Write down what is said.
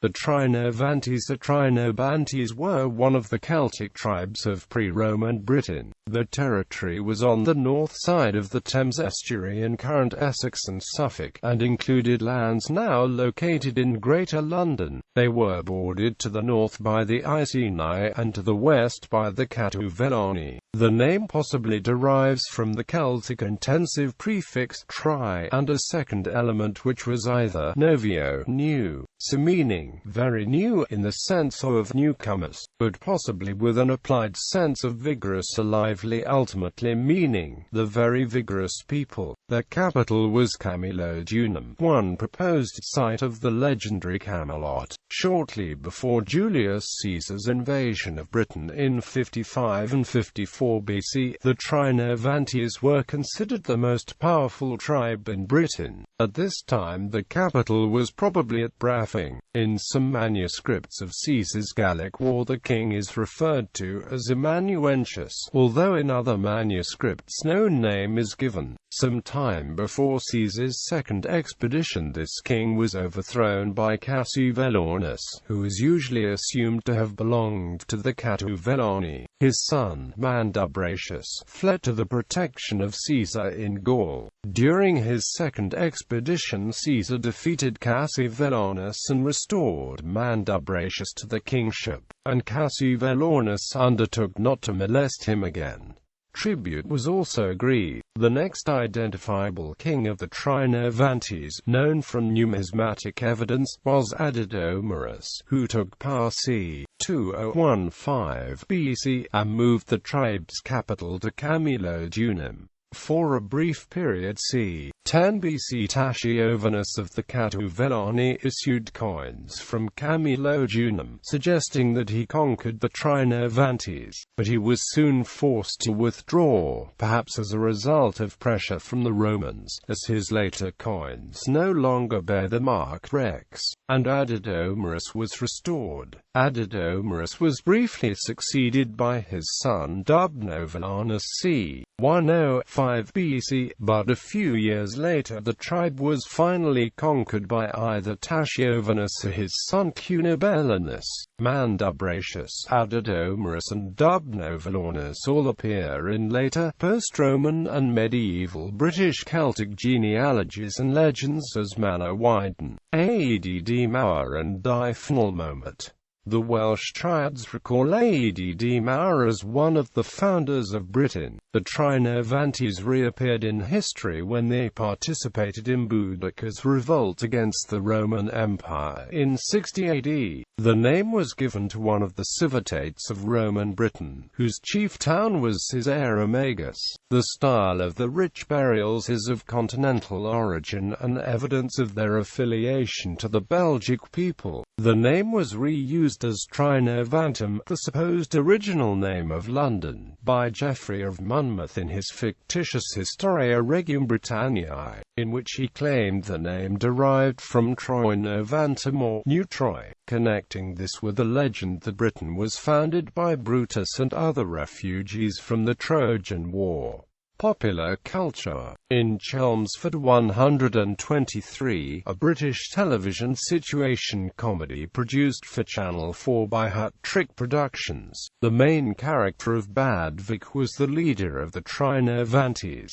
The Trinovantes. The Trinobantes were one of the Celtic tribes of pre-Roman Britain. Their territory was on the north side of the Thames estuary in current Essex and Suffolk, and included lands now located in Greater London. They were bordered to the north by the Iceni and to the west by the Catuvellauni. The name possibly derives from the Celtic intensive prefix tri and a second element which was either novio, new, so meaning very new in the sense of newcomers, but possibly with an applied sense of vigorous, a lively, ultimately meaning the very vigorous people. Their capital was Camulodunum, one proposed site of the legendary Camelot. Shortly before Julius Caesar's invasion of Britain in 55 and 54 BC, the Trinovantes were considered the most powerful tribe in Britain. At this time the capital was probably at Brafing. In some manuscripts of Caesar's Gallic War the king is referred to as Amanuensis, although in other manuscripts no name is given. Some time before Caesar's second expedition this king was overthrown by Catuvellauni, who is usually assumed to have belonged to the Catuvellauni. His son, Mandubracius, fled to the protection of Caesar in Gaul. During his second expedition Caesar defeated Catuvellauni and restored Mandubracius to the kingship, and Catuvellauni undertook not to molest him again. Tribute was also agreed. The next identifiable king of the Trinovantes, known from numismatic evidence, was Adidomarus, who took power c. 2015 BC, and moved the tribe's capital to Camulodunum. For a brief period c. 10 BC Taciovenus of the Catuvellauni issued coins from Camulodunum, suggesting that he conquered the Trinovantes, but he was soon forced to withdraw, perhaps as a result of pressure from the Romans, as his later coins no longer bear the mark Rex, and Adidomarus was restored. Adidomarus was briefly succeeded by his son Dubnovalanus c. 105 BC, but a few years later the tribe was finally conquered by either Taciovenus or his son Cunobelanus. Mandubracius, Adidomarus and Dubnovalanus all appear in later, post-Roman and medieval British Celtic genealogies and legends as Manawydan, Add and Dyfnwalmomet. The Welsh triads recall Add as one of the founders of Britain. The Trinovantes reappeared in history when they participated in Boudicca's revolt against the Roman Empire in 60 AD. The name was given to one of the civitates of Roman Britain, whose chief town was Caesarea. The style of the rich burials is of continental origin and evidence of their affiliation to the Belgic people. The name was reused as Trinovantum, the supposed original name of London, by Geoffrey of Monmouth in his fictitious Historia Regum Britanniae, in which he claimed the name derived from Troinovantum or New Troy, connecting this with the legend that Britain was founded by Brutus and other refugees from the Trojan War. Popular culture. In Chelmsford 123, a British television situation comedy produced for Channel 4 by Hat Trick Productions. The main character of Bad Vic was the leader of the Trinovantes.